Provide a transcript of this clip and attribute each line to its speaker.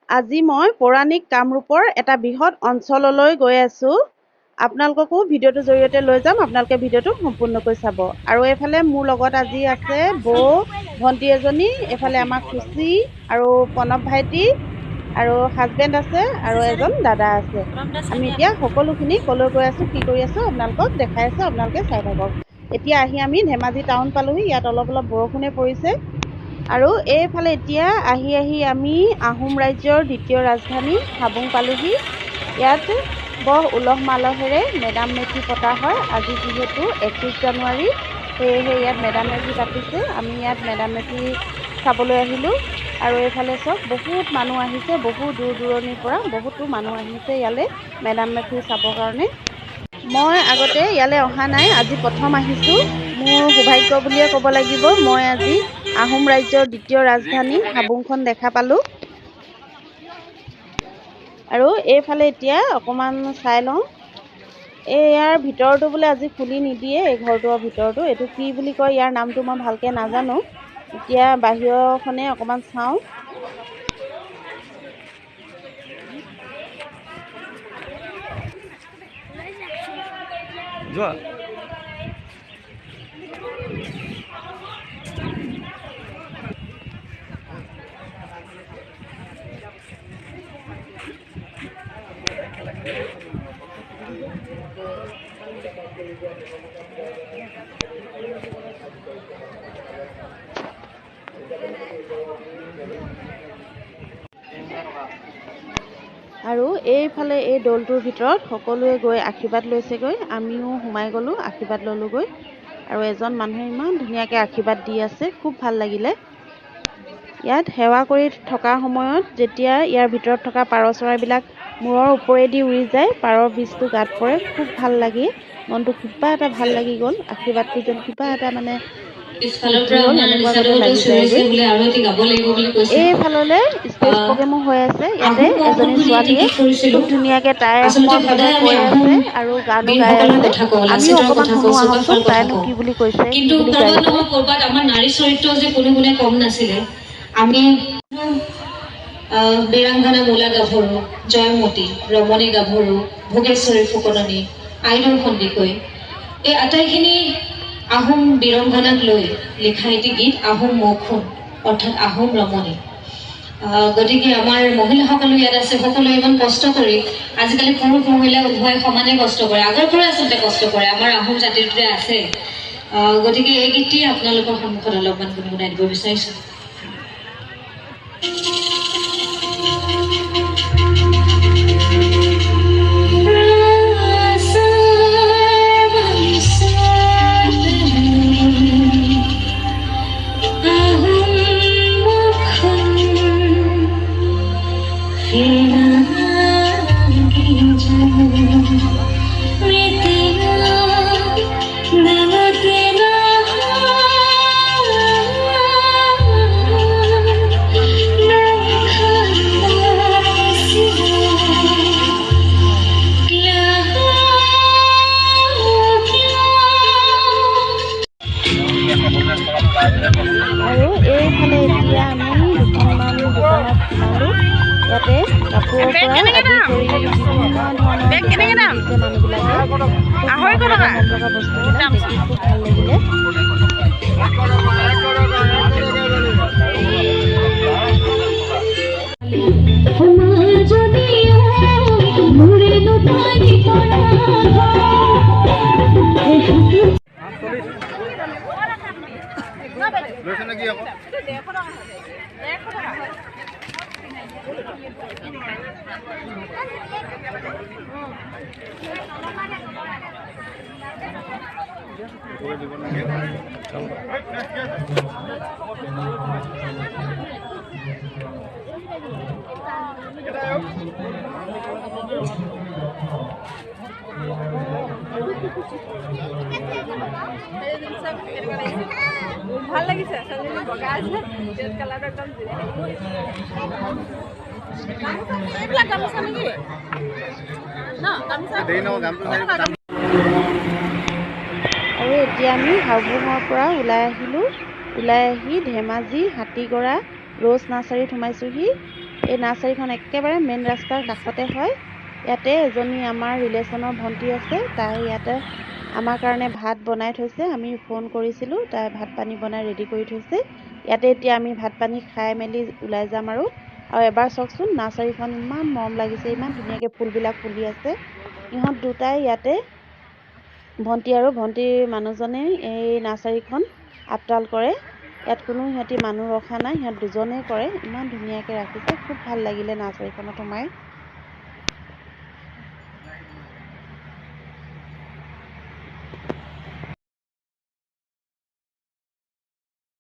Speaker 1: আজি মই পৌৰাণিক কামৰূপৰ এটা বৃহৎ অঞ্চললৈ গৈ আছোঁ। আপোনালোককো ভিডিঅ'টোৰ জৰিয়তে লৈ যাম। আপোনালোকে ভিডিঅ'টো সম্পূৰ্ণকৈ চাব। আৰু এইফালে মোৰ লগত আজি আছে বৌ, ভণ্টি এজনী, এইফালে আমাৰ খুচি আৰু প্ৰণৱ ভাইটি আৰু হাজবেণ্ড আছে আৰু এজন দাদা আছে। আমি এতিয়া সকলোখিনি কলৈ গৈ আছোঁ, কি কৰি আছোঁ আপোনালোকক দেখাই আছোঁ। আপোনালোকে চাই থাকক। এতিয়া আহি আমি ধেমাজি টাউন পালোহি। ইয়াত অলপ অলপ বৰষুণে পৰিছে। আৰু এইফালে এতিয়া আহি আমি আহোম ৰাজ্যৰ দ্বিতীয় ৰাজধানী হাবুং পালোহি। ইয়াত বৰ উলহ মালহেৰে মেডাম মেফি পতা হয়। আজি যিহেতু 21 জানুৱাৰী, সেয়েহে ইয়াত মেডাম মেফি পাতিছে। আমি ইয়াত মেডাম মেফি চাবলৈ আহিলোঁ। আৰু এইফালে চাওক, বহুত মানুহ আহিছে। বহু দূৰ দূৰণিৰ পৰা বহুতো মানুহ আহিছে ইয়ালৈ মেডাম মেফি চাবৰ কাৰণে। মই আগতে ইয়ালৈ অহা নাই, আজি প্ৰথম আহিছোঁ। মোৰ সৌভাগ্য বুলিয়ে ক'ব লাগিব। মই আজি আহোম ৰাজ্যৰ দ্বিতীয় ৰাজধানী হাবুংখন দেখা পালোঁ। আৰু এইফালে এতিয়া অকণমান চাই লওঁ। ইয়াৰ ভিতৰটো বোলে আজি খুলি নিদিয়ে, এই ঘৰটোৰ ভিতৰটো। এইটো কি বুলি কয়, ইয়াৰ নামটো মই ভালকৈ নাজানো। এতিয়া বাহিৰৰখনে অকণমান চাওঁ।
Speaker 2: যোৱা।
Speaker 1: আৰু এইফালে এই দৌলটোৰ ভিতৰত সকলোৱে গৈ আশীৰ্বাদ লৈছেগৈ। আমিও সোমাই গ'লোঁ, আশীৰ্বাদ ল'লোঁগৈ। আৰু এজন মানুহে ইমান ধুনীয়াকৈ আশীৰ্বাদ দি আছে, খুব ভাল লাগিলে। ইয়াত সেৱা কৰি থকা সময়ত যেতিয়া ইয়াৰ ভিতৰত থকা পাৰ চৰাইবিলাক মূৰৰ ওপৰেদি উৰি যায়, পাৰৰ বীজটো গাত পৰে, খুব ভাল লাগে। মনটো কিবা এটা ভাল লাগি গ'ল। আশীৰ্বাদটো যেন কিবা এটা মানে শুদ্ধি হ'ল, এনেকুৱা যাতে লাগি যায়গৈ। এইফাললৈ ষ্টেজ প্ৰগ্ৰেমো হৈ আছে। ইয়াতে এজনী ছোৱালীয়ে খুব ধুনীয়াকৈ তাই আহোমৰ বিষয়ে কৈ আছে আৰু গানো গাই আছে। আমিও অকণমান শুনো আহকচোন, তাইনো কি বুলি কৈছে, কি বুলি গাইছে।
Speaker 3: আমাৰ নাৰী চৰিত্ৰ যে কোনো গুণে কম নাছিলে। আমি বীৰাংগনা মূলা গাভৰু, জয়মতী, ৰমণী গাভৰু, ভোগেশ্বৰী ফুকননী, আইনৰ সন্দিকৈ, এই আটাইখিনি আহোম বীৰংগনাক লৈ লিখা এটি গীত, আহোম মৌখুন, অৰ্থাৎ আহোম ৰমণী। গতিকে আমাৰ মহিলাসকলো ইয়াত আছে। সকলোৱে ইমান কষ্ট কৰি, আজিকালি পুৰুষ মহিলা উভয় সমানে কষ্ট কৰে, আগৰ পৰাই আচলতে কষ্ট কৰে, আমাৰ আহোম জাতিটোতে আছে। গতিকে এই গীতটি আপোনালোকৰ সন্মুখত অলপমান গুণগুণাই দিব বিচাৰিছোঁ।
Speaker 1: আৰু এইফালে এতিয়া আমি দুখনমান দোকানত সোমালোঁ। ইয়াতে কাপোৰৰ পৰা আদি কৰি বিভিন্ন ধৰণৰ দোকান দিছে মানুহবিলাকে। মৰম লগা বস্তুবিলাক দেখি খুব ভাল লাগিলে।
Speaker 4: ভাল লাগিছে, বগা আছে, ৰেড কালাৰটো একদম এইবিলাক গামোচা নেকি?
Speaker 1: আৰু এতিয়া আমি হাবুঙৰ পৰা ওলাই আহিলোঁ। ওলাই আহি ধেমাজি হাতীগড়া ৰ'জ নাৰ্চাৰীত সোমাইছোঁহি। এই নাৰ্চাৰীখন একেবাৰে মেইন ৰাস্তাৰ কাষতে হয়। ইয়াতে এজনী আমাৰ ৰিলেশ্যনৰ ভণ্টি আছে, তাই ইয়াতে আমাৰ কাৰণে ভাত বনাই থৈছে। আমি ফোন কৰিছিলোঁ, তাই ভাত পানী বনাই ৰেডি কৰি থৈছে। ইয়াতে এতিয়া আমি ভাত পানী খাই মেলি ওলাই যাম আৰু এবাৰ চাওকচোন নাৰ্চাৰীখন ইমান মৰম লাগিছে, ইমান ধুনীয়াকৈ ফুলবিলাক ফুলি আছে। ইহঁত দুটাই ইয়াতে ভণ্টি আৰু ভণ্টিৰ মানুহজনে এই নাৰ্চাৰীখন আপডাল কৰে। ইয়াত কোনো সিহঁতি মানুহ ৰখা নাই, সিহঁত দুজনেই কৰে। ইমান ধুনীয়াকৈ ৰাখিছে, খুব ভাল লাগিলে নাৰ্চাৰীখনত সোমাই।